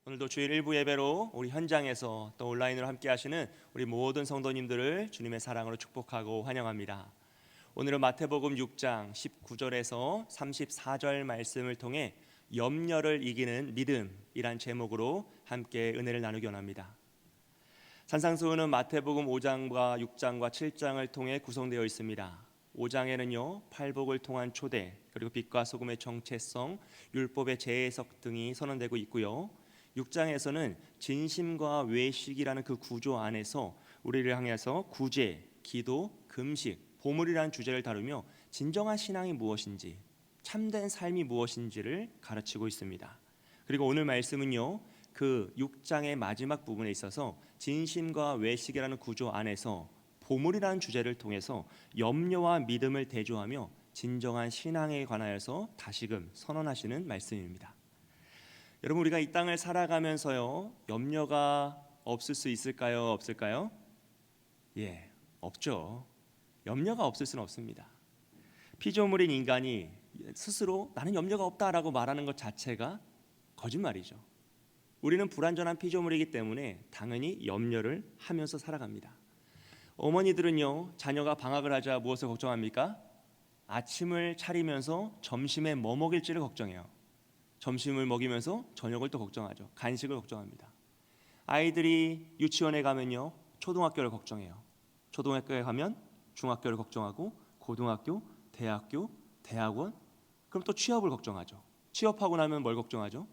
오늘도 주일 일부 예배로 우리 현장에서 또 온라인으로 함께 하시는 우리 모든 성도님들을 주님의 사랑으로 축복하고 환영합니다. 오늘은 마태복음 6장 19절에서 34절 말씀을 통해 염려를 이기는 믿음이란 제목으로 함께 은혜를 나누기 원합니다. 산상수훈은 마태복음 5장과 6장과 7장을 통해 구성되어 있습니다. 5장에는요 팔복을 통한 초대, 그리고 빛과 소금의 정체성, 율법의 재해석 등이 선언되고 있고요. 6장에서는 진심과 외식이라는 그 구조 안에서 우리를 향해서 구제, 기도, 금식, 보물이라는 주제를 다루며 진정한 신앙이 무엇인지, 참된 삶이 무엇인지를 가르치고 있습니다. 그리고 오늘 말씀은요 그 6장의 마지막 부분에 있어서 진심과 외식이라는 구조 안에서 보물이라는 주제를 통해서 염려와 믿음을 대조하며 진정한 신앙에 관하여서 다시금 선언하시는 말씀입니다. 여러분, 우리가 이 땅을 살아가면서요 염려가 없을 수 있을까요? 없을까요? 예, 없죠. 염려가 없을 수는 없습니다. 피조물인 인간이 스스로 나는 염려가 없다라고 말하는 것 자체가 거짓말이죠. 우리는 불완전한 피조물이기 때문에 당연히 염려를 하면서 살아갑니다. 어머니들은요 자녀가 방학을 하자 무엇을 걱정합니까? 아침을 차리면서 점심에 뭐 먹일지를 걱정해요. 점심을 먹이면서 저녁을 또 걱정하죠. 간식을 걱정합니다. 아이들이 유치원에 가면요 초등학교를 걱정해요. 초등학교에 가면 중학교를 걱정하고, 고등학교, 대학교, 대학원, 그럼 또 취업을 걱정하죠. 취업하고 나면 뭘 걱정하죠?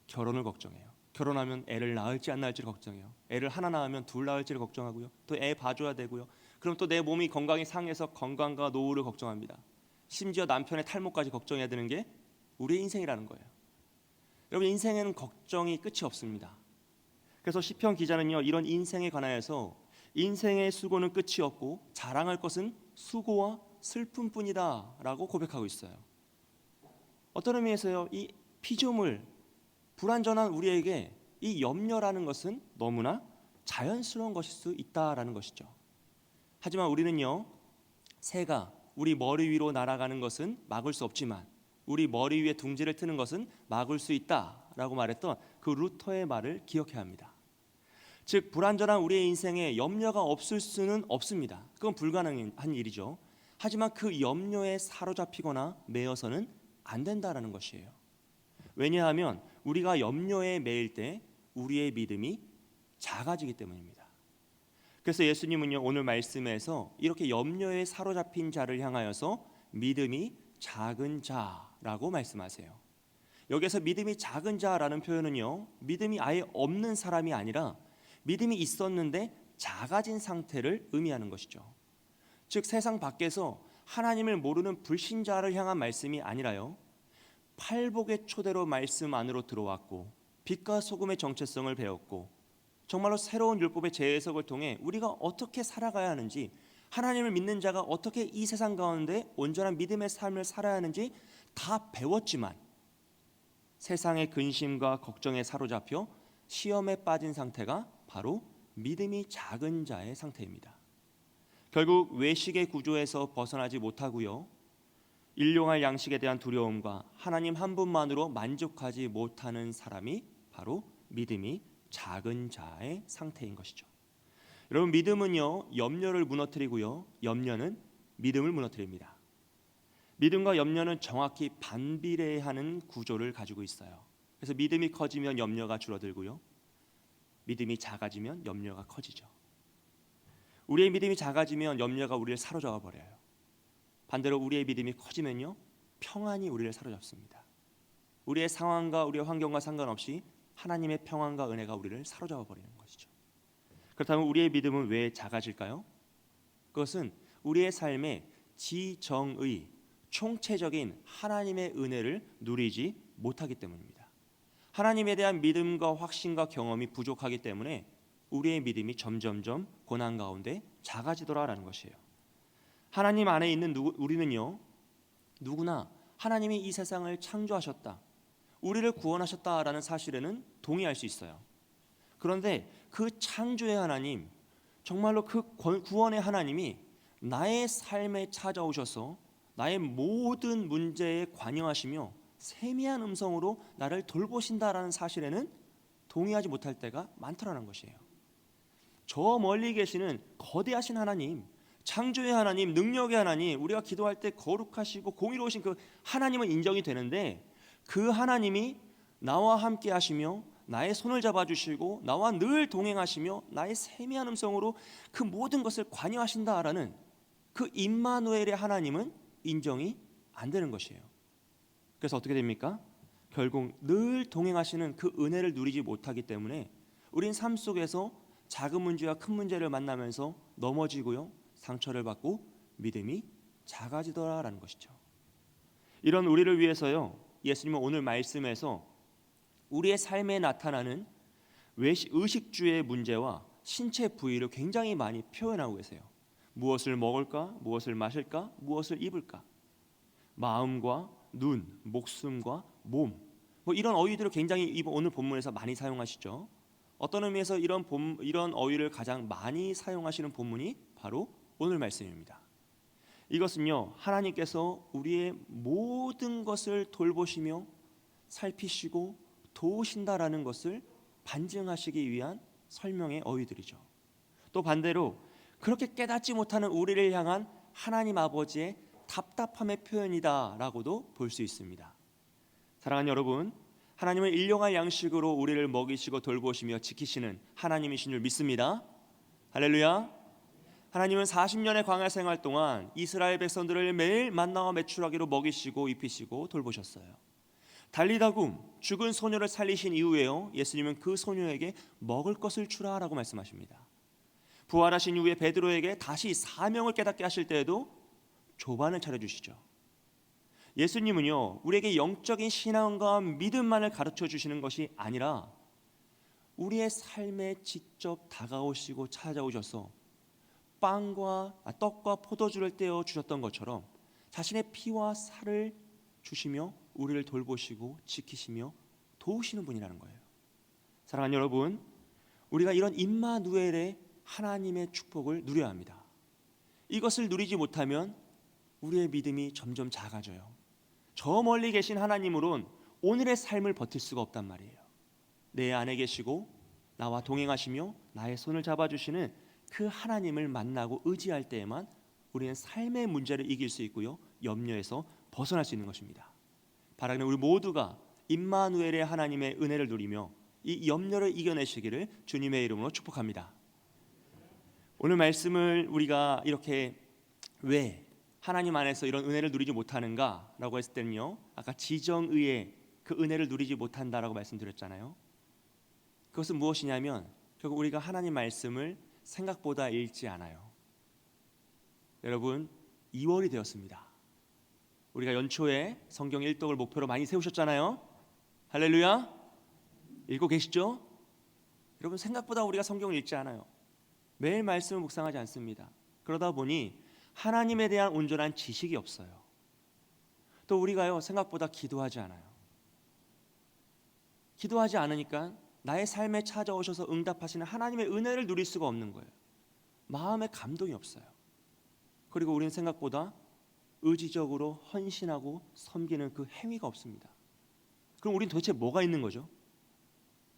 결혼을 걱정해요. 결혼하면 애를 낳을지 안 낳을지를 걱정해요. 애를 하나 낳으면 둘 낳을지를 걱정하고요. 또 애 봐줘야 되고요. 그럼 또 내 몸이 건강이 상해서 건강과 노후를 걱정합니다. 심지어 남편의 탈모까지 걱정해야 되는 게 우리의 인생이라는 거예요. 여러분, 인생에는 걱정이 끝이 없습니다. 그래서 시편 기자는요 이런 인생에 관하여서 인생의 수고는 끝이 없고 자랑할 것은 수고와 슬픔뿐이다 라고 고백하고 있어요. 어떤 의미에서요 이 피조물, 불완전한 우리에게 이 염려라는 것은 너무나 자연스러운 것일 수 있다라는 것이죠. 하지만 우리는요 새가 우리 머리 위로 날아가는 것은 막을 수 없지만 우리 머리 위에 둥지를 트는 것은 막을 수 있다라고 말했던 그 루터의 말을 기억해야 합니다. 즉 불완전한 우리의 인생에 염려가 없을 수는 없습니다. 그건 불가능한 일이죠. 하지만 그 염려에 사로잡히거나 매여서는 안 된다라는 것이에요. 왜냐하면 우리가 염려에 매일 때 우리의 믿음이 작아지기 때문입니다. 그래서 예수님은요 오늘 말씀에서 이렇게 염려에 사로잡힌 자를 향하여서 믿음이 작은 자라고 말씀하세요. 여기서 믿음이 작은 자라는 표현은요 믿음이 아예 없는 사람이 아니라 믿음이 있었는데 작아진 상태를 의미하는 것이죠. 즉 세상 밖에서 하나님을 모르는 불신자를 향한 말씀이 아니라요 팔복의 초대로 말씀 안으로 들어왔고 빛과 소금의 정체성을 배웠고 정말로 새로운 율법의 재해석을 통해 우리가 어떻게 살아가야 하는지, 하나님을 믿는 자가 어떻게 이 세상 가운데 온전한 믿음의 삶을 살아야 하는지 다 배웠지만 세상의 근심과 걱정에 사로잡혀 시험에 빠진 상태가 바로 믿음이 작은 자의 상태입니다. 결국 외식의 구조에서 벗어나지 못하고요 일용할 양식에 대한 두려움과 하나님 한 분만으로 만족하지 못하는 사람이 바로 믿음이 작은 자의 상태인 것이죠. 여러분, 믿음은요 염려를 무너뜨리고요 염려는 믿음을 무너뜨립니다. 믿음과 염려는 정확히 반비례하는 구조를 가지고 있어요. 그래서 믿음이 커지면 염려가 줄어들고요 믿음이 작아지면 염려가 커지죠. 우리의 믿음이 작아지면 염려가 우리를 사로잡아 버려요. 반대로 우리의 믿음이 커지면요 평안이 우리를 사로잡습니다. 우리의 상황과 우리의 환경과 상관없이 하나님의 평안과 은혜가 우리를 사로잡아 버리는 것이죠. 그렇다면 우리의 믿음은 왜 작아질까요? 그것은 우리의 삶에 지정의 총체적인 하나님의 은혜를 누리지 못하기 때문입니다. 하나님에 대한 믿음과 확신과 경험이 부족하기 때문에 우리의 믿음이 점점점 고난 가운데 작아지더라라는 것이에요. 하나님 안에 있는 우리는요 누구나 하나님이 이 세상을 창조하셨다, 우리를 구원하셨다라는 사실에는 동의할 수 있어요. 그런데 그 창조의 하나님, 정말로 그 구원의 하나님이 나의 삶에 찾아오셔서 나의 모든 문제에 관여하시며 세미한 음성으로 나를 돌보신다라는 사실에는 동의하지 못할 때가 많더라는 것이에요. 저 멀리 계시는 거대하신 하나님, 창조의 하나님, 능력의 하나님, 우리가 기도할 때 거룩하시고 공의로우신 그 하나님은 인정이 되는데, 그 하나님이 나와 함께 하시며 나의 손을 잡아주시고 나와 늘 동행하시며 나의 세미한 음성으로 그 모든 것을 관여하신다라는 그 임마누엘의 하나님은 인정이 안 되는 것이에요. 그래서 어떻게 됩니까? 결국 늘 동행하시는 그 은혜를 누리지 못하기 때문에 우린 삶 속에서 작은 문제와 큰 문제를 만나면서 넘어지고요, 상처를 받고 믿음이 작아지더라라는 것이죠. 이런 우리를 위해서요, 예수님은 오늘 말씀에서 우리의 삶에 나타나는 의식주의 문제와 신체 부위를 굉장히 많이 표현하고 계세요. 무엇을 먹을까? 무엇을 마실까? 무엇을 입을까? 마음과 눈, 목숨과 몸, 이런 어휘들을 굉장히 오늘 본문에서 많이 사용하시죠. 어떤 의미에서 이런 어휘를 가장 많이 사용하시는 본문이 바로 오늘 말씀입니다. 이것은요, 하나님께서 우리의 모든 것을 돌보시며 살피시고 도우신다라는 것을 반증하시기 위한 설명의 어휘들이죠. 또 반대로 그렇게 깨닫지 못하는 우리를 향한 하나님 아버지의 답답함의 표현이다라고도 볼 수 있습니다. 사랑하는 여러분, 하나님은 일용할 양식으로 우리를 먹이시고 돌보시며 지키시는 하나님이신 줄 믿습니다. 할렐루야. 하나님은 40년의 광야 생활 동안 이스라엘 백성들을 매일 만나와 메추라기로 먹이시고 입히시고 돌보셨어요. 달리다굼 죽은 소녀를 살리신 이후에요, 예수님은 그 소녀에게 먹을 것을 주라라고 말씀하십니다. 부활하신 이후에 베드로에게 다시 사명을 깨닫게 하실 때에도 조반을 차려주시죠. 예수님은요, 우리에게 영적인 신앙과 믿음만을 가르쳐 주시는 것이 아니라 우리의 삶에 직접 다가오시고 찾아오셔서 떡과 포도주를 떼어 주셨던 것처럼 자신의 피와 살을 주시며 우리를 돌보시고 지키시며 도우시는 분이라는 거예요. 사랑하는 여러분, 우리가 이런 임마누엘의 하나님의 축복을 누려야 합니다. 이것을 누리지 못하면 우리의 믿음이 점점 작아져요. 저 멀리 계신 하나님으론 오늘의 삶을 버틸 수가 없단 말이에요. 내 안에 계시고 나와 동행하시며 나의 손을 잡아주시는 그 하나님을 만나고 의지할 때에만 우리는 삶의 문제를 이길 수 있고요, 염려에서 벗어날 수 있는 것입니다. 바라는 우리 모두가 임마누엘의 하나님의 은혜를 누리며 이 염려를 이겨내시기를 주님의 이름으로 축복합니다. 오늘 말씀을 우리가 이렇게 왜 하나님 안에서 이런 은혜를 누리지 못하는가 라고 했을 때는요, 아까 지정의의 그 은혜를 누리지 못한다라고 말씀드렸잖아요. 그것은 무엇이냐면 결국 우리가 하나님 말씀을 생각보다 읽지 않아요. 여러분, 2월이 되었습니다. 우리가 연초에 성경 일독을 목표로 많이 세우셨잖아요. 할렐루야. 읽고 계시죠? 여러분, 생각보다 우리가 성경을 읽지 않아요. 매일 말씀을 묵상하지 않습니다. 그러다 보니 하나님에 대한 온전한 지식이 없어요. 또 우리가요, 생각보다 기도하지 않아요. 기도하지 않으니까 나의 삶에 찾아오셔서 응답하시는 하나님의 은혜를 누릴 수가 없는 거예요. 마음에 감동이 없어요. 그리고 우리는 생각보다 의지적으로 헌신하고 섬기는 그 행위가 없습니다. 그럼 우린 도대체 뭐가 있는 거죠?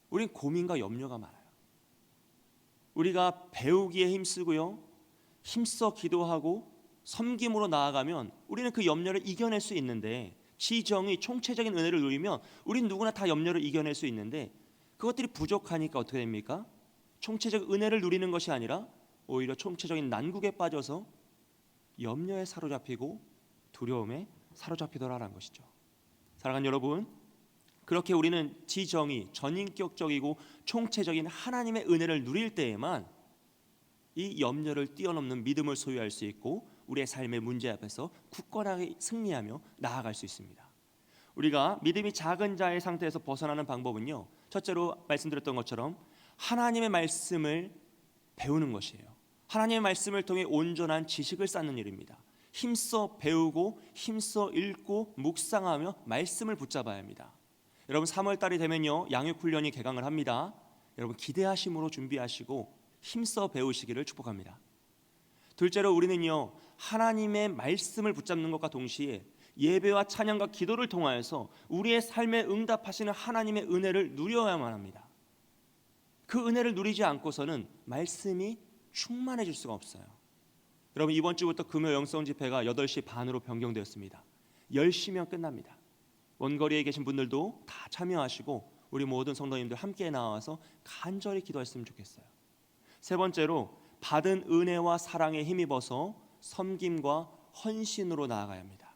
우린 고민과 염려가 많아요. 우리가 배우기에 힘쓰고요, 힘써 기도하고 섬김으로 나아가면 우리는 그 염려를 이겨낼 수 있는데, 지정의 총체적인 은혜를 누리면 우린 누구나 다 염려를 이겨낼 수 있는데, 그것들이 부족하니까 어떻게 됩니까? 총체적 은혜를 누리는 것이 아니라 오히려 총체적인 난국에 빠져서 염려에 사로잡히고 두려움에 사로잡히더라라는 것이죠. 사랑하는 여러분, 그렇게 우리는 지정의 전인격적이고 총체적인 하나님의 은혜를 누릴 때에만 이 염려를 뛰어넘는 믿음을 소유할 수 있고 우리의 삶의 문제 앞에서 굳건하게 승리하며 나아갈 수 있습니다. 우리가 믿음이 작은 자의 상태에서 벗어나는 방법은요, 첫째로 말씀드렸던 것처럼 하나님의 말씀을 배우는 것이에요. 하나님의 말씀을 통해 온전한 지식을 쌓는 일입니다. 힘써 배우고 힘써 읽고 묵상하며 말씀을 붙잡아야 합니다. 여러분, 3월달이 되면요, 양육훈련이 개강을 합니다. 여러분, 기대하심으로 준비하시고 힘써 배우시기를 축복합니다. 둘째로 우리는요, 하나님의 말씀을 붙잡는 것과 동시에 예배와 찬양과 기도를 통하여서 우리의 삶에 응답하시는 하나님의 은혜를 누려야만 합니다. 그 은혜를 누리지 않고서는 말씀이 충만해질 수가 없어요. 여러분, 이번 주부터 금요 영성 집회가 8시 반으로 변경되었습니다. 10시면 끝납니다. 원거리에 계신 분들도 다 참여하시고 우리 모든 성도님들 함께 나와서 간절히 기도했으면 좋겠어요. 세 번째로, 받은 은혜와 사랑에 힘입어서 섬김과 헌신으로 나아가야 합니다.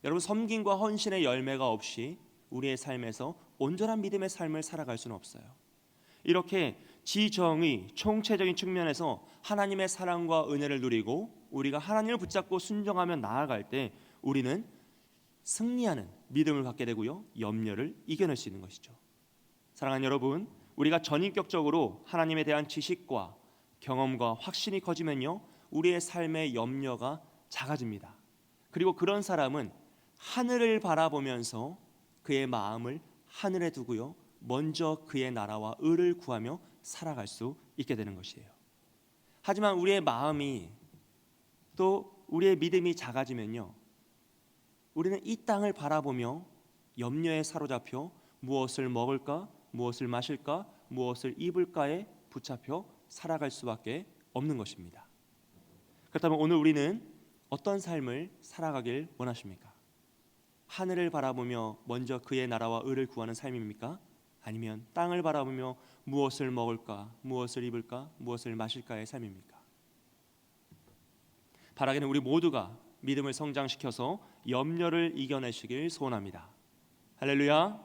여러분, 섬김과 헌신의 열매가 없이 우리의 삶에서 온전한 믿음의 삶을 살아갈 수는 없어요. 이렇게 지정의 총체적인 측면에서 하나님의 사랑과 은혜를 누리고 우리가 하나님을 붙잡고 순종하며 나아갈 때 우리는 승리하는 믿음을 갖게 되고요, 염려를 이겨낼 수 있는 것이죠. 사랑하는 여러분, 우리가 전인격적으로 하나님에 대한 지식과 경험과 확신이 커지면요, 우리의 삶의 염려가 작아집니다. 그리고 그런 사람은 하늘을 바라보면서 그의 마음을 하늘에 두고요, 먼저 그의 나라와 의를 구하며 살아갈 수 있게 되는 것이에요. 하지만 우리의 마음이 또 우리의 믿음이 작아지면요, 우리는 이 땅을 바라보며 염려에 사로잡혀 무엇을 먹을까, 무엇을 마실까, 무엇을 입을까에 붙잡혀 살아갈 수밖에 없는 것입니다. 그렇다면 오늘 우리는 어떤 삶을 살아가길 원하십니까? 하늘을 바라보며 먼저 그의 나라와 의를 구하는 삶입니까? 아니면 땅을 바라보며 무엇을 먹을까, 무엇을 입을까, 무엇을 마실까의 삶입니까? 바라기는 우리 모두가 믿음을 성장시켜서 염려를 이겨내시길 소원합니다. 할렐루야.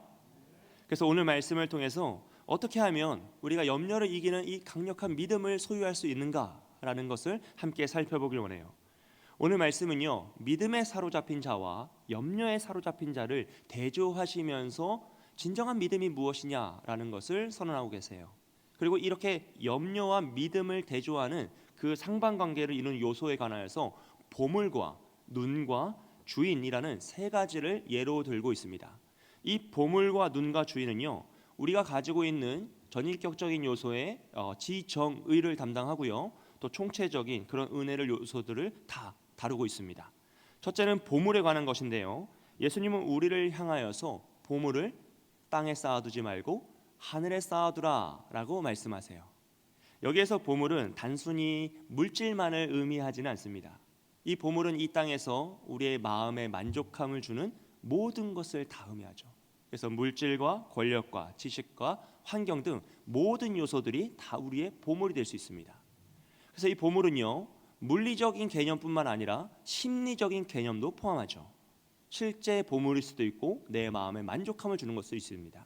그래서 오늘 말씀을 통해서 어떻게 하면 우리가 염려를 이기는 이 강력한 믿음을 소유할 수 있는가라는 것을 함께 살펴보길 원해요. 오늘 말씀은요, 믿음에 사로잡힌 자와 염려에 사로잡힌 자를 대조하시면서 진정한 믿음이 무엇이냐라는 것을 선언하고 계세요. 그리고 이렇게 염려와 믿음을 대조하는 그 상반관계를 이루는 요소에 관하여서 보물과 눈과 주인이라는 세 가지를 예로 들고 있습니다. 이 보물과 눈과 주인은요, 우리가 가지고 있는 전인격적인 요소의 지정의를 담당하고요, 또 총체적인 그런 은혜를 요소들을 다 다루고 있습니다. 첫째는 보물에 관한 것인데요, 예수님은 우리를 향하여서 보물을 땅에 쌓아두지 말고 하늘에 쌓아두라 라고 말씀하세요. 여기에서 보물은 단순히 물질만을 의미하지는 않습니다. 이 보물은 이 땅에서 우리의 마음에 만족함을 주는 모든 것을 다 의미하죠. 그래서 물질과 권력과 지식과 환경 등 모든 요소들이 다 우리의 보물이 될 수 있습니다. 그래서 이 보물은요, 물리적인 개념뿐만 아니라 심리적인 개념도 포함하죠. 실제 보물일 수도 있고 내 마음에 만족함을 주는 것도 있습니다.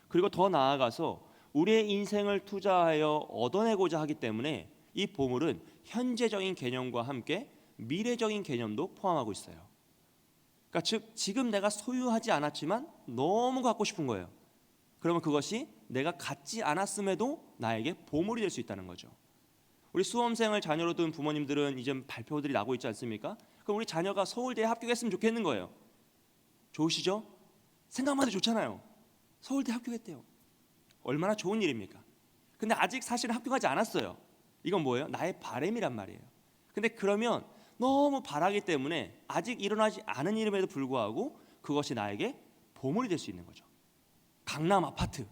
그리고 더 나아가서 우리의 인생을 투자하여 얻어내고자 하기 때문에 이 보물은 현재적인 개념과 함께 미래적인 개념도 포함하고 있어요. 그러니까 즉 지금 내가 소유하지 않았지만 너무 갖고 싶은 거예요. 그러면 그것이 내가 갖지 않았음에도 나에게 보물이 될 수 있다는 거죠. 우리 수험생을 자녀로 둔 부모님들은 이제 발표들이 나고 있지 않습니까? 그럼 우리 자녀가 서울대에 합격했으면 좋겠는 거예요. 좋으시죠? 생각만 해도 좋잖아요. 서울대 합격했대요. 얼마나 좋은 일입니까? 근데 아직 사실은 합격하지 않았어요. 이건 뭐예요? 나의 바람이란 말이에요. 근데 그러면 너무 바라기 때문에 아직 일어나지 않은 일임에도 불구하고 그것이 나에게 보물이 될 수 있는 거죠. 강남 아파트,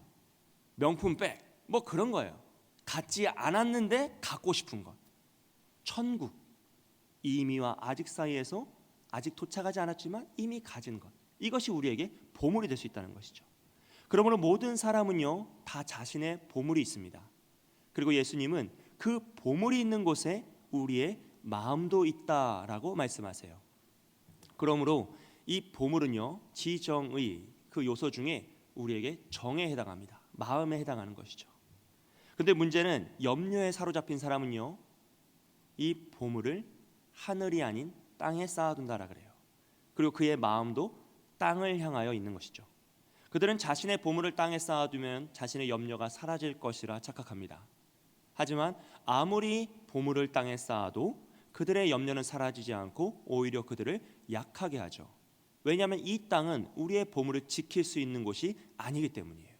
명품 백, 뭐 그런 거예요. 갖지 않았는데 갖고 싶은 것. 천국, 이미와 아직 사이에서 아직 도착하지 않았지만 이미 가진 것. 이것이 우리에게 보물이 될 수 있다는 것이죠. 그러므로 모든 사람은요, 다 자신의 보물이 있습니다. 그리고 예수님은 그 보물이 있는 곳에 우리의 마음도 있다라고 말씀하세요. 그러므로 이 보물은요, 지정의 그 요소 중에 우리에게 정에 해당합니다. 마음에 해당하는 것이죠. 근데 문제는 염려에 사로잡힌 사람은요, 이 보물을 하늘이 아닌 땅에 쌓아둔다라 그래요. 그리고 그의 마음도 땅을 향하여 있는 것이죠. 그들은 자신의 보물을 땅에 쌓아두면 자신의 염려가 사라질 것이라 착각합니다. 하지만 아무리 보물을 땅에 쌓아도 그들의 염려는 사라지지 않고 오히려 그들을 약하게 하죠. 왜냐하면 이 땅은 우리의 보물을 지킬 수 있는 곳이 아니기 때문이에요.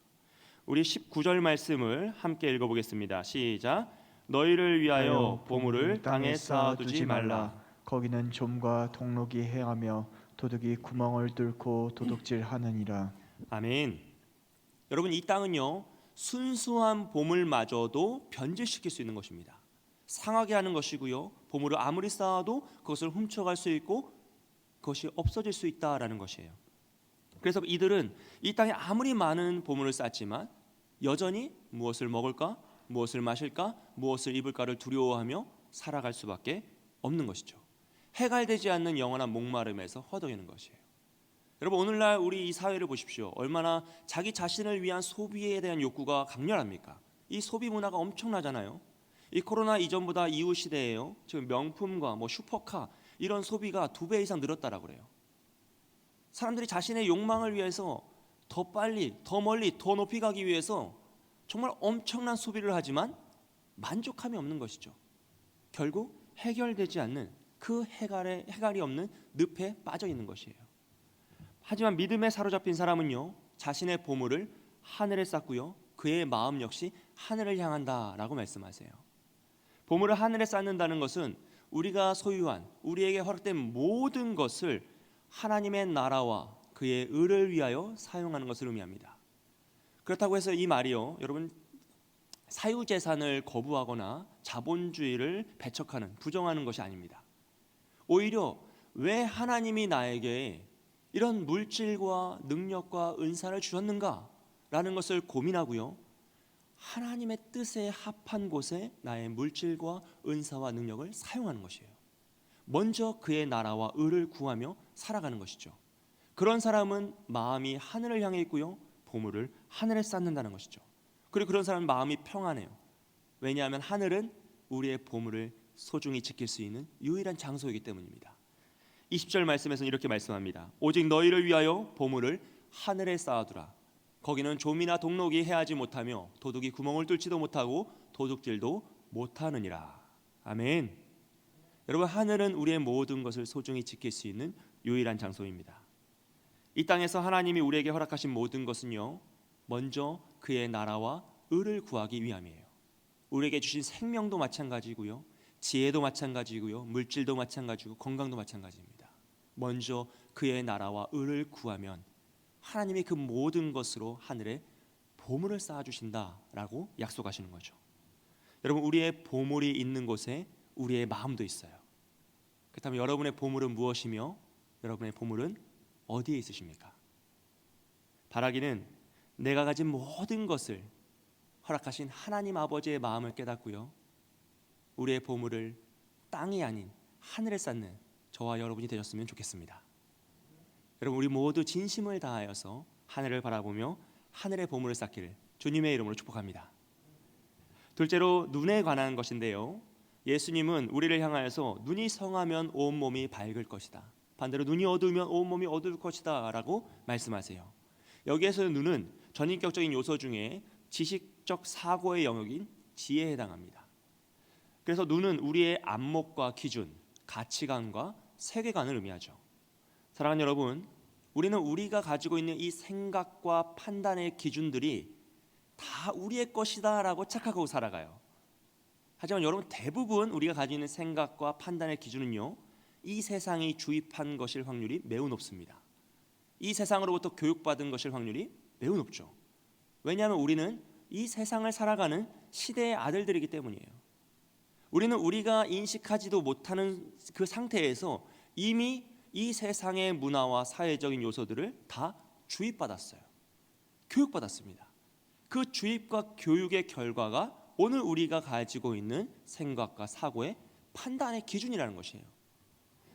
우리 19절 말씀을 함께 읽어보겠습니다. 시작. 너희를 위하여 보물을 땅에 쌓아두지 말라. 거기는 좀과 동록이 행하며 도둑이 구멍을 뚫고 도둑질하느니라. 아멘. 여러분, 이 땅은요, 순수한 보물마저도 변질시킬 수 있는 것입니다. 상하게 하는 것이고요. 보물을 아무리 쌓아도 그것을 훔쳐갈 수 있고 그것이 없어질 수 있다라는 것이에요. 그래서 이들은 이 땅에 아무리 많은 보물을 쌓지만 여전히 무엇을 먹을까, 무엇을 마실까, 무엇을 입을까를 두려워하며 살아갈 수밖에 없는 것이죠. 해갈되지 않는 영원한 목마름에서 허덕이는 것이에요. 여러분, 오늘날 우리 이 사회를 보십시오. 얼마나 자기 자신을 위한 소비에 대한 욕구가 강렬합니까? 이 소비 문화가 엄청나잖아요. 이 코로나 이전보다 이후 시대에요. 지금 명품과 슈퍼카 이런 소비가 2배 이상 늘었다라고 그래요. 사람들이 자신의 욕망을 위해서 더 빨리, 더 멀리, 더 높이 가기 위해서 정말 엄청난 소비를 하지만 만족함이 없는 것이죠. 결국 해결되지 않는 그 해갈이 없는 늪에 빠져 있는 것이에요. 하지만 믿음에 사로잡힌 사람은요, 자신의 보물을 하늘에 쌓고요, 그의 마음 역시 하늘을 향한다라고 말씀하세요. 보물을 하늘에 쌓는다는 것은 우리가 소유한, 우리에게 허락된 모든 것을 하나님의 나라와 그의 의를 위하여 사용하는 것을 의미합니다. 그렇다고 해서 이 말이요, 여러분, 사유재산을 거부하거나 자본주의를 배척하는, 부정하는 것이 아닙니다. 오히려 왜 하나님이 나에게 이런 물질과 능력과 은사를 주셨는가? 라는 것을 고민하고요, 하나님의 뜻에 합한 곳에 나의 물질과 은사와 능력을 사용하는 것이에요. 먼저 그의 나라와 의를 구하며 살아가는 것이죠. 그런 사람은 마음이 하늘을 향해 있고요, 보물을 하늘에 쌓는다는 것이죠. 그리고 그런 사람은 마음이 평안해요. 왜냐하면 하늘은 우리의 보물을 소중히 지킬 수 있는 유일한 장소이기 때문입니다. 20절 말씀에서는 이렇게 말씀합니다. 오직 너희를 위하여 보물을 하늘에 쌓아두라. 거기는 좀이나 동록이 해하지 못하며 도둑이 구멍을 뚫지도 못하고 도둑질도 못하느니라. 아멘. 여러분, 하늘은 우리의 모든 것을 소중히 지킬 수 있는 유일한 장소입니다. 이 땅에서 하나님이 우리에게 허락하신 모든 것은요, 먼저 그의 나라와 의를 구하기 위함이에요. 우리에게 주신 생명도 마찬가지고요, 지혜도 마찬가지고요, 물질도 마찬가지고 건강도 마찬가지입니다. 먼저 그의 나라와 의를 구하면 하나님이 그 모든 것으로 하늘에 보물을 쌓아주신다라고 약속하시는 거죠. 여러분, 우리의 보물이 있는 곳에 우리의 마음도 있어요. 그렇다면 여러분의 보물은 무엇이며 여러분의 보물은 어디에 있으십니까? 바라기는 내가 가진 모든 것을 허락하신 하나님 아버지의 마음을 깨닫고요, 우리의 보물을 땅이 아닌 하늘에 쌓는 저와 여러분이 되셨으면 좋겠습니다. 여러분, 우리 모두 진심을 다하여서 하늘을 바라보며 하늘의 보물을 쌓기를 주님의 이름으로 축복합니다. 둘째로 눈에 관한 것인데요, 예수님은 우리를 향하여서 눈이 성하면 온몸이 밝을 것이다, 반대로 눈이 어두우면 온몸이 어두울 것이다 라고 말씀하세요. 여기에서 눈은 전인격적인 요소 중에 지식적 사고의 영역인 지혜에 해당합니다. 그래서 눈은 우리의 안목과 기준, 가치관과 세계관을 의미하죠. 사랑하는 여러분, 우리는 우리가 가지고 있는 이 생각과 판단의 기준들이 다 우리의 것이다 라고 착각하고 살아가요. 하지만 여러분, 대부분 우리가 가지고 있는 생각과 판단의 기준은요, 이 세상이 주입한 것일 확률이 매우 높습니다. 이 세상으로부터 교육받은 것일 확률이 매우 높죠. 왜냐하면 우리는 이 세상을 살아가는 시대의 아들들이기 때문이에요. 우리는 우리가 인식하지도 못하는 그 상태에서 이미 이 세상의 문화와 사회적인 요소들을 다 주입받았어요. 교육받았습니다. 그 주입과 교육의 결과가 오늘 우리가 가지고 있는 생각과 사고의 판단의 기준이라는 것이에요.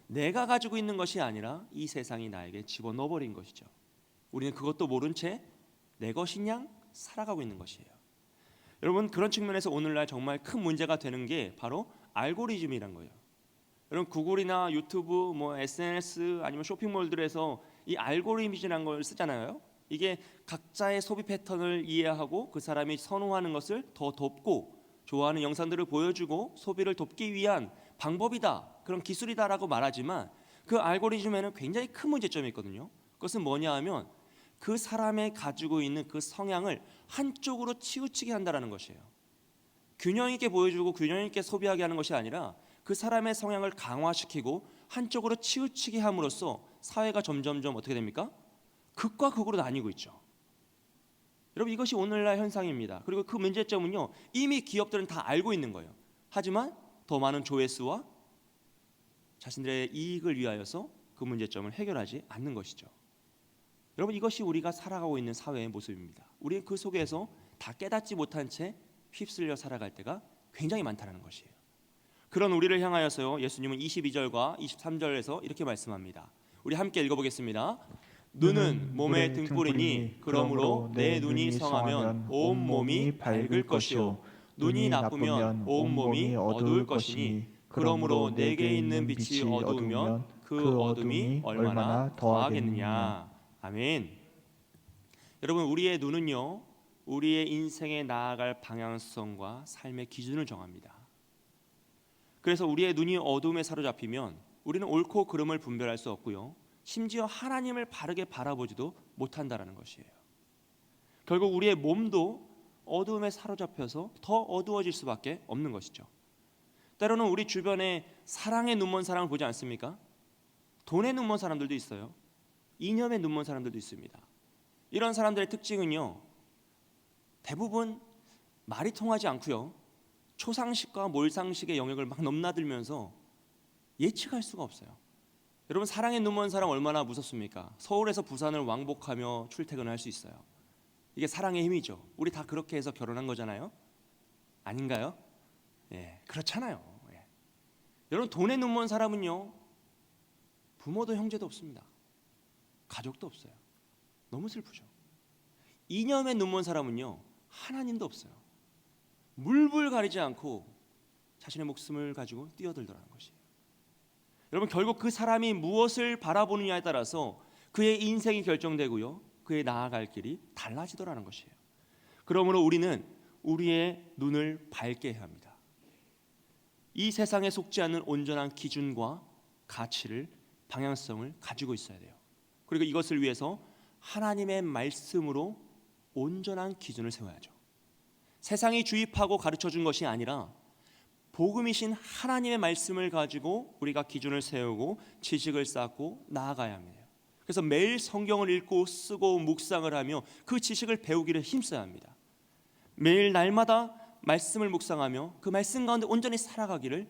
내가 가지고 있는 것이 아니라 이 세상이 나에게 집어넣어버린 것이죠. 우리는 그것도 모른 채 내 것이냐 살아가고 있는 것이에요. 여러분, 그런 측면에서 오늘날 정말 큰 문제가 되는 게 바로 알고리즘이란 거예요. 여러분, 구글이나 유튜브, SNS 아니면 쇼핑몰들에서 이 알고리즘이라는 걸 쓰잖아요. 이게 각자의 소비 패턴을 이해하고 그 사람이 선호하는 것을 더 돕고 좋아하는 영상들을 보여주고 소비를 돕기 위한 방법이다, 그런 기술이다라고 말하지만 그 알고리즘에는 굉장히 큰 문제점이 있거든요. 그것은 뭐냐 하면 그 사람의 가지고 있는 그 성향을 한쪽으로 치우치게 한다는 것이에요. 균형 있게 보여주고 균형 있게 소비하게 하는 것이 아니라 그 사람의 성향을 강화시키고 한쪽으로 치우치게 함으로써 사회가 점점점 어떻게 됩니까? 극과 극으로 나뉘고 있죠. 여러분 이것이 오늘날 현상입니다. 그리고 그 문제점은요, 이미 기업들은 다 알고 있는 거예요. 하지만 더 많은 조회수와 자신들의 이익을 위하여서 그 문제점을 해결하지 않는 것이죠. 여러분 이것이 우리가 살아가고 있는 사회의 모습입니다. 우리는 그 속에서 다 깨닫지 못한 채 휩쓸려 살아갈 때가 굉장히 많다는 것이에요. 그런 우리를 향하여서요, 예수님은 22절과 23절에서 이렇게 말씀합니다. 우리 함께 읽어보겠습니다. 눈은 몸의 등불이니 그러므로 내 눈이 성하면 온 몸이 밝을 것이요 눈이 나쁘면 온 몸이 어두울 것이니 그러므로 내게 있는 빛이 어두우면 그 어둠이 얼마나 더하겠느냐. 아멘. 여러분 우리의 눈은요, 우리의 인생에 나아갈 방향성과 삶의 기준을 정합니다. 그래서 우리의 눈이 어둠에 사로잡히면 우리는 옳고 그름을 분별할 수 없고요, 심지어 하나님을 바르게 바라보지도 못한다라는 것이에요. 결국 우리의 몸도 어둠에 사로잡혀서 더 어두워질 수밖에 없는 것이죠. 때로는 우리 주변에 사랑의 눈먼 사람을 보지 않습니까? 돈의 눈먼 사람들도 있어요. 이념의 눈먼 사람들도 있습니다. 이런 사람들의 특징은요, 대부분 말이 통하지 않고요, 초상식과 몰상식의 영역을 막 넘나들면서 예측할 수가 없어요. 여러분 사랑의 눈먼 사람 얼마나 무섭습니까? 서울에서 부산을 왕복하며 출퇴근을 할 수 있어요. 이게 사랑의 힘이죠. 우리 다 그렇게 해서 결혼한 거잖아요. 아닌가요? 예, 그렇잖아요. 예. 여러분 돈의 눈먼 사람은요, 부모도 형제도 없습니다. 가족도 없어요. 너무 슬프죠. 이념의 눈먼 사람은요, 하나님도 없어요. 물불 가리지 않고 자신의 목숨을 가지고 뛰어들더라는 것이에요. 여러분 결국 그 사람이 무엇을 바라보느냐에 따라서 그의 인생이 결정되고요, 그의 나아갈 길이 달라지더라는 것이에요. 그러므로 우리는 우리의 눈을 밝게 해야 합니다. 이 세상에 속지 않는 온전한 기준과 가치를, 방향성을 가지고 있어야 돼요. 그리고 이것을 위해서 하나님의 말씀으로 온전한 기준을 세워야죠. 세상이 주입하고 가르쳐준 것이 아니라 복음이신 하나님의 말씀을 가지고 우리가 기준을 세우고 지식을 쌓고 나아가야 합니다. 그래서 매일 성경을 읽고 쓰고 묵상을 하며 그 지식을 배우기를 힘써야 합니다. 매일 날마다 말씀을 묵상하며 그 말씀 가운데 온전히 살아가기를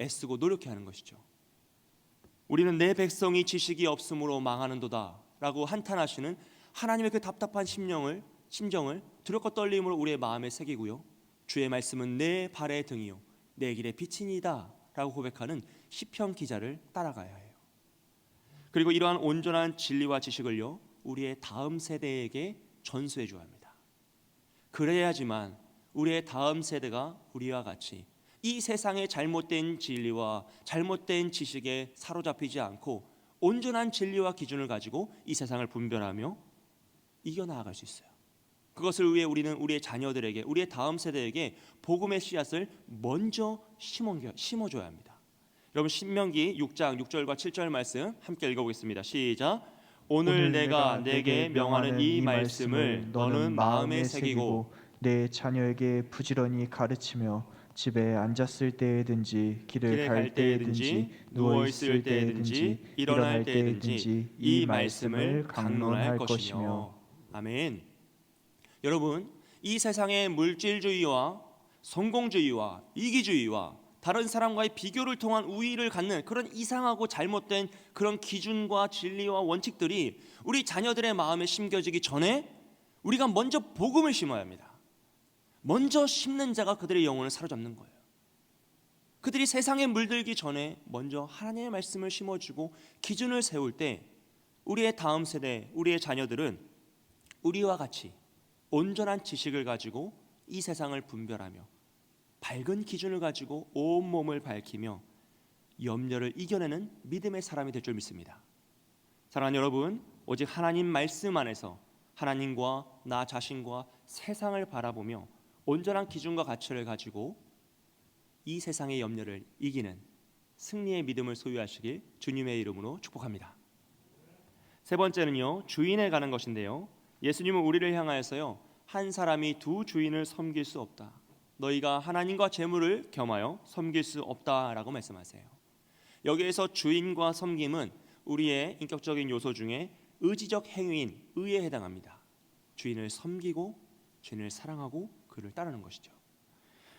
애쓰고 노력해야 하는 것이죠. 우리는 내 백성이 지식이 없으므로 망하는도다 라고 한탄하시는 하나님의 그 답답한 심정을 두렵고 떨림으로 우리의 마음에 새기고요, 주의 말씀은 내 발의 등이요 내 길의 빛이니이다 라고 고백하는 시편 기자를 따라가야 해요. 그리고 이러한 온전한 진리와 지식을요, 우리의 다음 세대에게 전수해 줘야 합니다. 그래야지만 우리의 다음 세대가 우리와 같이 이 세상의 잘못된 진리와 잘못된 지식에 사로잡히지 않고 온전한 진리와 기준을 가지고 이 세상을 분별하며 이겨나갈 수 있어요. 그것을 위해 우리는 우리의 자녀들에게, 우리의 다음 세대에게 복음의 씨앗을 먼저 심어줘야 합니다. 여러분 신명기 6장 6절과 7절 말씀 함께 읽어보겠습니다. 시작. 오늘 내가 내게 명하는 이 말씀을 너는 마음에 새기고 내 자녀에게 부지런히 가르치며 집에 앉았을 때에든지 길을 갈 때에든지 누워 있을 때에든지 일어날 때에든지 이 말씀을 강론할 것이며. 아멘. 여러분 이 세상의 물질주의와 성공주의와 이기주의와 다른 사람과의 비교를 통한 우위를 갖는 그런 이상하고 잘못된 그런 기준과 진리와 원칙들이 우리 자녀들의 마음에 심겨지기 전에 우리가 먼저 복음을 심어야 합니다. 먼저 심는 자가 그들의 영혼을 사로잡는 거예요. 그들이 세상에 물들기 전에 먼저 하나님의 말씀을 심어주고 기준을 세울 때 우리의 다음 세대, 우리의 자녀들은 우리와 같이 온전한 지식을 가지고 이 세상을 분별하며 밝은 기준을 가지고 온몸을 밝히며 염려를 이겨내는 믿음의 사람이 될 줄 믿습니다. 사랑하는 여러분, 오직 하나님 말씀 안에서 하나님과 나 자신과 세상을 바라보며 온전한 기준과 가치를 가지고 이 세상의 염려를 이기는 승리의 믿음을 소유하시길 주님의 이름으로 축복합니다. 세 번째는요, 주인에 가는 것인데요, 예수님은 우리를 향하여서요, 한 사람이 두 주인을 섬길 수 없다. 너희가 하나님과 재물을 겸하여 섬길 수 없다라고 말씀하세요. 여기에서 주인과 섬김은 우리의 인격적인 요소 중에 의지적 행위인 의에 해당합니다. 주인을 섬기고 주인을 사랑하고 그를 따르는 것이죠.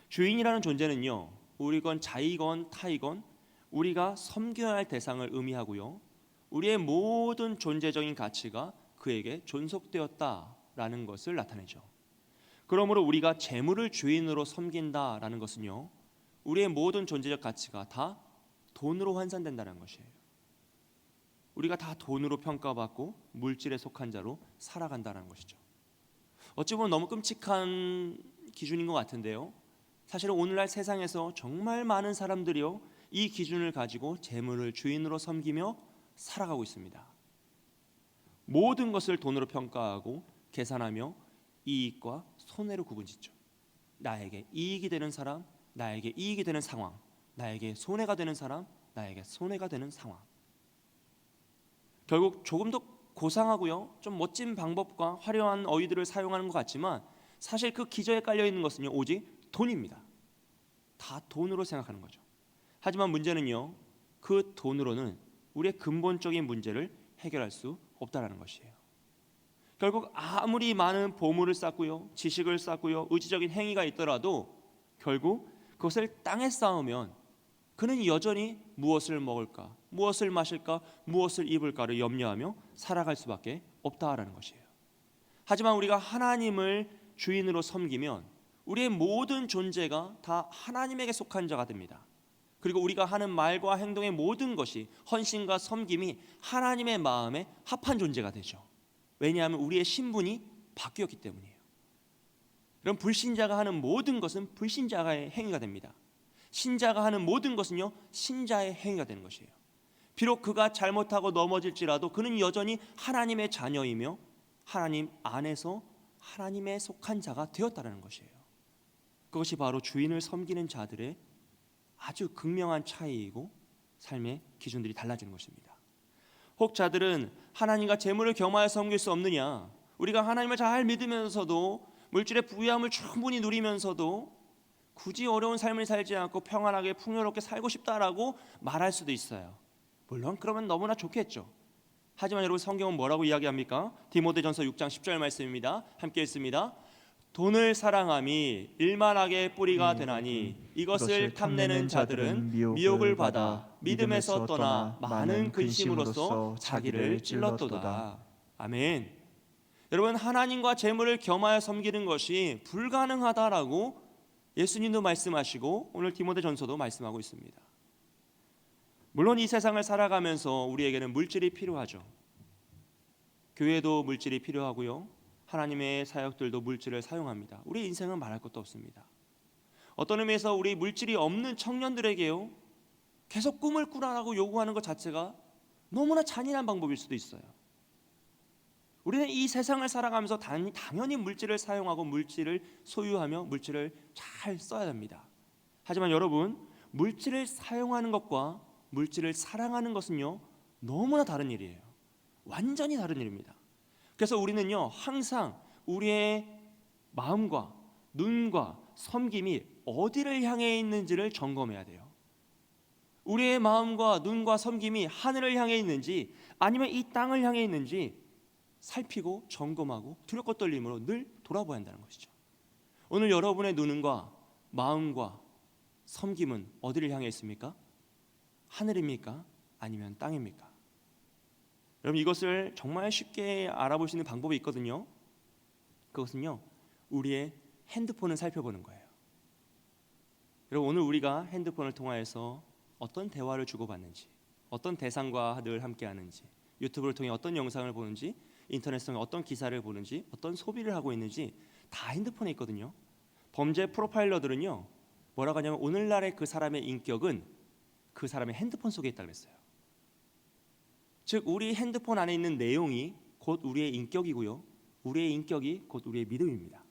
주인이라는 존재는요, 우리건 자이건 타이건 우리가 섬겨야 할 대상을 의미하고요, 우리의 모든 존재적인 가치가 그에게 존속되었다라는 것을 나타내죠. 그러므로 우리가 재물을 주인으로 섬긴다라는 것은요, 우리의 모든 존재적 가치가 다 돈으로 환산된다는 것이에요. 우리가 다 돈으로 평가받고 물질에 속한 자로 살아간다는 것이죠. 어찌 보면 너무 끔찍한 기준인 것 같은데요, 사실은 오늘날 세상에서 정말 많은 사람들이요, 이 기준을 가지고 재물을 주인으로 섬기며 살아가고 있습니다. 모든 것을 돈으로 평가하고 계산하며 이익과 손해로 구분짓죠. 나에게 이익이 되는 사람, 나에게 이익이 되는 상황, 나에게 손해가 되는 사람, 나에게 손해가 되는 상황. 결국 조금 더 고상하고요, 좀 멋진 방법과 화려한 어휘들을 사용하는 것 같지만 사실 그 기저에 깔려 있는 것은요, 오직 돈입니다. 다 돈으로 생각하는 거죠. 하지만 문제는요, 그 돈으로는 우리의 근본적인 문제를 해결할 수 없다라는 것이에요. 결국 아무리 많은 보물을 쌓고요, 지식을 쌓고요, 의지적인 행위가 있더라도 결국 그것을 땅에 쌓으면 그는 여전히 무엇을 먹을까, 무엇을 마실까, 무엇을 입을까를 염려하며 살아갈 수밖에 없다라는 것이에요. 하지만 우리가 하나님을 주인으로 섬기면 우리의 모든 존재가 다 하나님에게 속한 자가 됩니다. 그리고 우리가 하는 말과 행동의 모든 것이, 헌신과 섬김이 하나님의 마음에 합한 존재가 되죠. 왜냐하면 우리의 신분이 바뀌었기 때문이에요. 그럼 불신자가 하는 모든 것은 불신자의 행위가 됩니다. 신자가 하는 모든 것은요, 신자의 행위가 되는 것이에요. 비록 그가 잘못하고 넘어질지라도 그는 여전히 하나님의 자녀이며 하나님 안에서 하나님에 속한 자가 되었다는 것이에요. 그것이 바로 주인을 섬기는 자들의 아주 극명한 차이이고 삶의 기준들이 달라지는 것입니다. 혹 자들은 하나님과 재물을 겸하여 섬길 수 없느냐, 우리가 하나님을 잘 믿으면서도 물질의 부유함을 충분히 누리면서도 굳이 어려운 삶을 살지 않고 평안하게 풍요롭게 살고 싶다라고 말할 수도 있어요. 물론 그러면 너무나 좋겠죠. 하지만 여러분, 성경은 뭐라고 이야기합니까? 디모데전서 6장 10절 말씀입니다. 함께 읽습니다. 돈을 사랑함이 일만하게 뿌리가 되나니 이것을 탐내는 자들은 미혹을 받아 믿음에서 떠나 많은 근심으로써 자기를 찔렀도다. 아멘. 여러분, 하나님과 재물을 겸하여 섬기는 것이 불가능하다라고 예수님도 말씀하시고 오늘 디모데전서도 말씀하고 있습니다. 물론 이 세상을 살아가면서 우리에게는 물질이 필요하죠. 교회도 물질이 필요하고요, 하나님의 사역들도 물질을 사용합니다. 우리 인생은 말할 것도 없습니다. 어떤 의미에서 우리 물질이 없는 청년들에게요, 계속 꿈을 꾸라고 요구하는 것 자체가 너무나 잔인한 방법일 수도 있어요. 우리는 이 세상을 살아가면서 당연히 물질을 사용하고 물질을 소유하며 물질을 잘 써야 됩니다. 하지만 여러분, 물질을 사용하는 것과 물질을 사랑하는 것은요, 너무나 다른 일이에요. 완전히 다른 일입니다. 그래서 우리는요, 항상 우리의 마음과 눈과 섬김이 어디를 향해 있는지를 점검해야 돼요. 우리의 마음과 눈과 섬김이 하늘을 향해 있는지 아니면 이 땅을 향해 있는지 살피고 점검하고 두렵고 떨림으로 늘 돌아봐야 한다는 것이죠. 오늘 여러분의 눈과 마음과 섬김은 어디를 향해 있습니까? 하늘입니까? 아니면 땅입니까? 여러분, 이것을 정말 쉽게 알아볼 수 있는 방법이 있거든요. 그것은요, 우리의 핸드폰을 살펴보는 거예요. 여러분, 오늘 우리가 핸드폰을 통하여서 어떤 대화를 주고받는지, 어떤 대상과 늘 함께하는지, 유튜브를 통해 어떤 영상을 보는지, 인터넷을 통해 어떤 기사를 보는지, 어떤 소비를 하고 있는지 다 핸드폰에 있거든요. 범죄 프로파일러들은요, 뭐라고 하냐면 오늘날의 그 사람의 인격은 그 사람의 핸드폰 속에 있다고 했어요. 즉, 우리 핸드폰 안에 있는 내용이 곧 우리의 인격이고요, 우리의 인격이 곧 우리의 믿음입니다.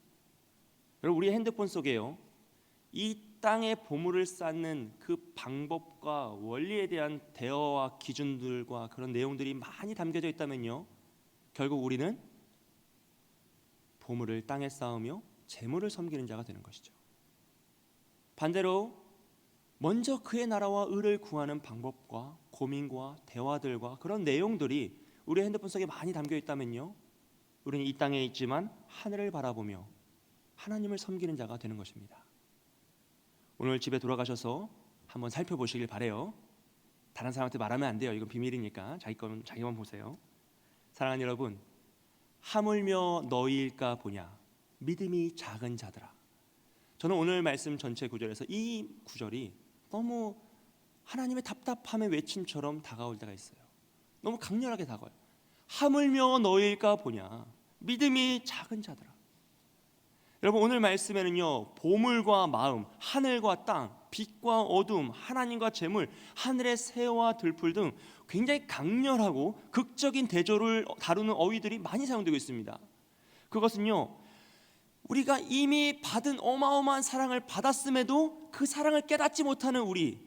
여러분, 우리의 핸드폰 속에요, 이 땅의 보물을 쌓는 그 방법과 원리에 대한 대화와 기준들과 그런 내용들이 많이 담겨져 있다면요, 결국 우리는 보물을 땅에 쌓으며 재물을 섬기는 자가 되는 것이죠. 반대로 먼저 그의 나라와 의를 구하는 방법과 고민과 대화들과 그런 내용들이 우리 핸드폰 속에 많이 담겨 있다면요, 우리는 이 땅에 있지만 하늘을 바라보며 하나님을 섬기는 자가 되는 것입니다. 오늘 집에 돌아가셔서 한번 살펴보시길 바래요. 다른 사람한테 말하면 안 돼요. 이건 비밀이니까 자기만 보세요. 사랑하는 여러분, 하물며 너희일까 보냐 믿음이 작은 자들아. 저는 오늘 말씀 전체 구절에서 이 구절이 너무 하나님의 답답함의 외침처럼 다가올 때가 있어요. 너무 강렬하게 다가와요. 하물며 너희일까 보냐 믿음이 작은 자들아. 여러분, 오늘 말씀에는요, 보물과 마음, 하늘과 땅, 빛과 어둠, 하나님과 재물, 하늘의 새와 들풀 등 굉장히 강렬하고 극적인 대조를 다루는 어휘들이 많이 사용되고 있습니다. 그것은요, 우리가 이미 받은 어마어마한 사랑을 받았음에도 그 사랑을 깨닫지 못하는 우리,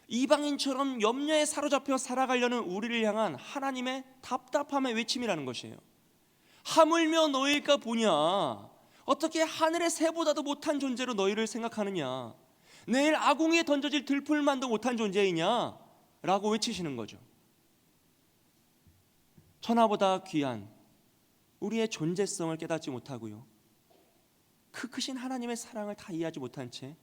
이방인처럼 염려에 사로잡혀 살아가려는 우리를 향한 하나님의 답답함의 외침이라는 것이에요. 하물며 너희일까 보냐, 어떻게 하늘의 새보다도 못한 존재로 너희를 생각하느냐, 내일 아궁이에 던져질 들풀만도 못한 존재이냐 라고 외치시는 거죠. 천하보다 귀한 우리의 존재성을 깨닫지 못하고요, 그 크신 하나님의 사랑을 다 이해하지 못한 채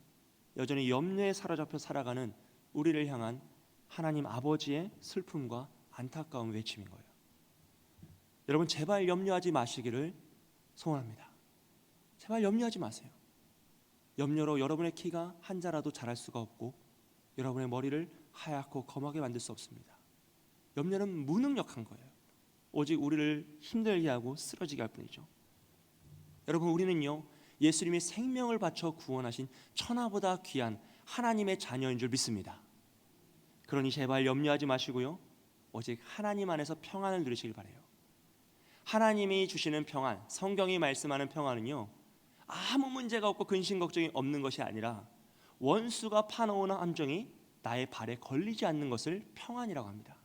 여전히 염려에 사로잡혀 살아가는 우리를 향한 하나님 아버지의 슬픔과 안타까운 외침인 거예요. 여러분, 제발 염려하지 마시기를 소원합니다. 제발 염려하지 마세요. 염려로 여러분의 키가 한 자라도 자랄 수가 없고 여러분의 머리를 하얗고 검하게 만들 수 없습니다. 염려는 무능력한 거예요. 오직 우리를 힘들게 하고 쓰러지게 할 뿐이죠. 여러분, 우리는요, 예수님이 생명을 바쳐 구원하신 천하보다 귀한 하나님의 자녀인 줄 믿습니다. 그러니 제발 염려하지 마시고요, 오직 하나님 안에서 평안을 누리시길 바라요. 하나님이 주시는 평안, 성경이 말씀하는 평안은요, 아무 문제가 없고 근심 걱정이 없는 것이 아니라 원수가 파놓은 함정이 나의 발에 걸리지 않는 것을 평안이라고 합니다.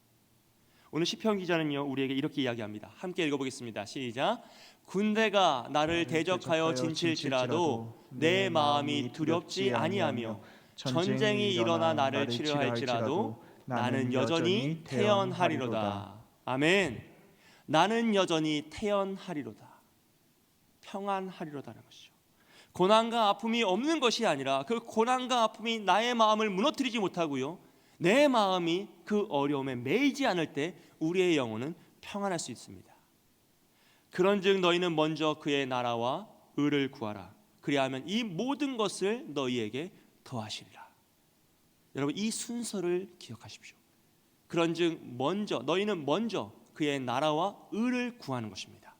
오늘 시편 기자는요, 우리에게 이렇게 이야기합니다. 함께 읽어보겠습니다. 시작. 군대가 나를 대적하여 진칠지라도 내 마음이 두렵지 아니하며 전쟁이 일어나 나를 치려 할지라도 나는 여전히 태연하리로다. 아멘. 나는 여전히 태연하리로다. 평안하리로다는 것이죠. 고난과 아픔이 없는 것이 아니라 그 고난과 아픔이 나의 마음을 무너뜨리지 못하고요, 내 마음이 그 어려움에 매이지 않을 때 우리의 영혼은 평안할 수 있습니다. 그런즉 너희는 먼저 그의 나라와 의를 구하라. 그리하면 이 모든 것을 너희에게 더하시리라. 여러분, 이 순서를 기억하십시오. 그런즉 너희는 먼저 그의 나라와 의를 구하는 것입니다.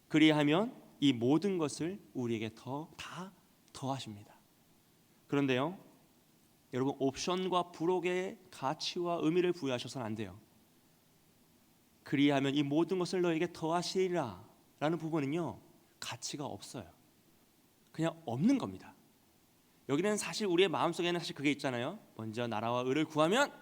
그리하면 이 모든 것을 우리에게 다 더하십니다. 그런데요, 여러분, 옵션과 부록의 가치와 의미를 부여하셔서는 안 돼요. 그리하면 이 모든 것을 너에게 더하시리라 라는 부분은요, 가치가 없어요. 그냥 없는 겁니다. 여기는 사실 우리의 마음속에는 사실 그게 있잖아요. 먼저 나라와 의를 구하면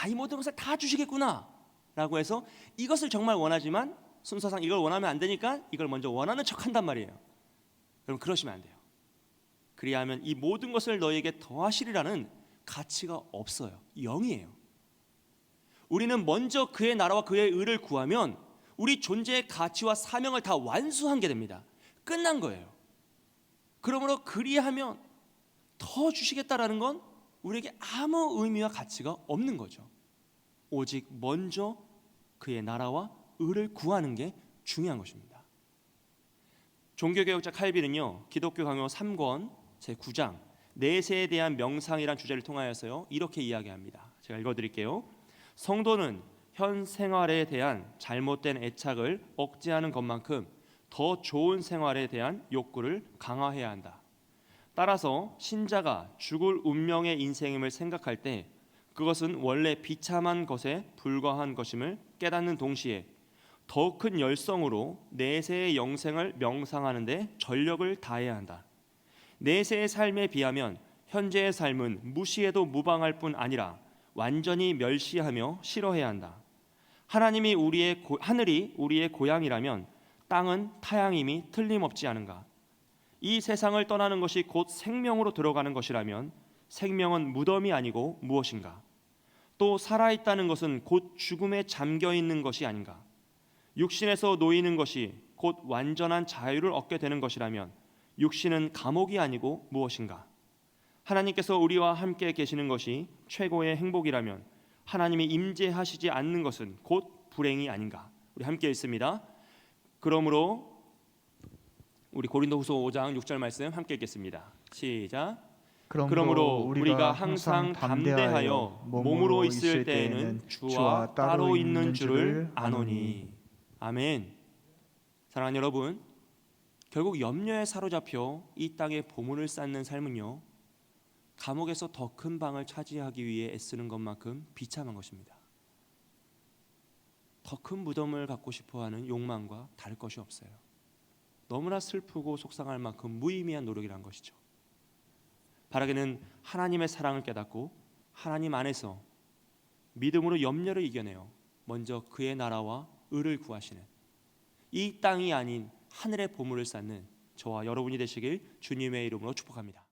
이 모든 것을 다 주시겠구나 라고 해서 이것을 정말 원하지만 순서상 이걸 원하면 안 되니까 이걸 먼저 원하는 척한단 말이에요. 여러분, 그러시면 안 돼요. 그리하면 이 모든 것을 너에게 더하시리라는 가치가 없어요. 0이에요. 우리는 먼저 그의 나라와 그의 의를 구하면 우리 존재의 가치와 사명을 다 완수한 게 됩니다. 끝난 거예요. 그러므로 그리하면 더 주시겠다라는 건 우리에게 아무 의미와 가치가 없는 거죠. 오직 먼저 그의 나라와 의를 구하는 게 중요한 것입니다. 종교개혁자 칼빈은요, 기독교 강요 3권 제9장 내세에 대한 명상이란 주제를 통하여서요, 이렇게 이야기합니다. 제가 읽어드릴게요. 성도는 현 생활에 대한 잘못된 애착을 억제하는 것만큼 더 좋은 생활에 대한 욕구를 강화해야 한다. 따라서 신자가 죽을 운명의 인생임을 생각할 때 그것은 원래 비참한 것에 불과한 것임을 깨닫는 동시에 더 큰 열성으로 내세의 영생을 명상하는 데 전력을 다해야 한다. 내세의 삶에 비하면 현재의 삶은 무시해도 무방할 뿐 아니라 완전히 멸시하며 싫어해야 한다. 하늘이 우리의 고향이라면 땅은 타향임이 틀림없지 않은가. 이 세상을 떠나는 것이 곧 생명으로 들어가는 것이라면 생명은 무덤이 아니고 무엇인가. 또 살아있다는 것은 곧 죽음에 잠겨있는 것이 아닌가. 육신에서 놓이는 것이 곧 완전한 자유를 얻게 되는 것이라면 육신은 감옥이 아니고 무엇인가? 하나님께서 우리와 함께 계시는 것이 최고의 행복이라면 하나님이 임재하시지 않는 것은 곧 불행이 아닌가? 우리 함께 읽습니다. 그러므로 우리 고린도후서 5장 6절 말씀 함께 읽겠습니다. 시작. 그러므로 우리가 항상 담대하여 몸으로 있을 때에는 주와 따로 있는 줄을 아노니. 아멘. 사랑하는 여러분, 결국 염려에 사로잡혀 이 땅에 보물을 쌓는 삶은요, 감옥에서 더 큰 방을 차지하기 위해 애쓰는 것만큼 비참한 것입니다. 더 큰 무덤을 갖고 싶어하는 욕망과 다를 것이 없어요. 너무나 슬프고 속상할 만큼 무의미한 노력이란 것이죠. 바라기는 하나님의 사랑을 깨닫고 하나님 안에서 믿음으로 염려를 이겨내어 먼저 그의 나라와 의를 구하시는, 이 땅이 아닌 하늘의 보물을 쌓는 저와 여러분이 되시길 주님의 이름으로 축복합니다.